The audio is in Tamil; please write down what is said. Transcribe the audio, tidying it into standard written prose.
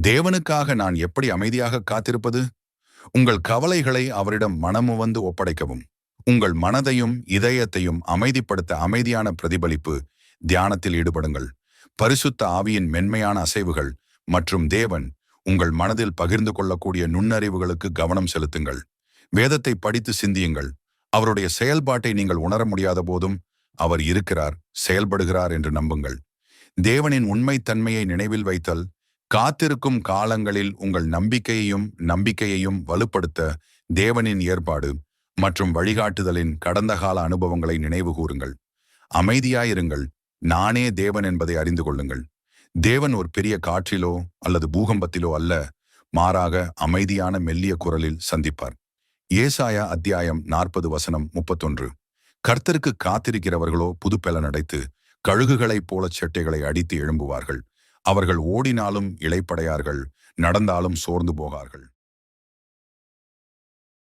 தேவனுக்காக நான் எப்படி அமைதியாக காத்திருப்பது? உங்கள் கவலைகளை அவரிடம் மனமுவந்து ஒப்படைக்கவும். உங்கள் மனதையும் இதயத்தையும் அமைதிப்படுத்த அமைதியான பிரதிபலிப்பு தியானத்தில் ஈடுபடுங்கள். பரிசுத்த ஆவியின் மென்மையான அசைவுகள் மற்றும் தேவன் உங்கள் மனதில் பகிர்ந்து கொள்ளக்கூடிய நுண்ணறிவுகளுக்கு கவனம் செலுத்துங்கள். வேதத்தை படித்து சிந்தியுங்கள். அவருடைய செயல்பாட்டை நீங்கள் உணர முடியாத போதும் அவர் இருக்கிறார், செயல்படுகிறார் என்று நம்புங்கள். தேவனின் உண்மைத்தன்மையை நினைவில் வைத்தல், காத்திருக்கும் காலங்களில் உங்கள் நம்பிக்கையையும் வலுப்படுத்த தேவனின் ஏற்பாடு மற்றும் வழிகாட்டுதலின் கடந்த கால அனுபவங்களை நினைவு கூறுங்கள். அமைதியாயிருங்கள், நானே தேவன் என்பதை அறிந்து கொள்ளுங்கள். தேவன் ஒரு பெரிய காற்றிலோ அல்லது பூகம்பத்திலோ அல்ல, மாறாக அமைதியான மெல்லிய குரலில் சந்திப்பார். ஏசாயா அத்தியாயம் 40:31. கர்த்தருக்கு காத்திருக்கிறவர்களோ புதுப்பெலன் அடைத்து கழுகுகளைப் போலச் செட்டைகளை அடித்து எழும்புவார்கள். அவர்கள் ஓடினாலும் இளைப்படையார்கள், நடந்தாலும் சோர்ந்து போகார்கள்.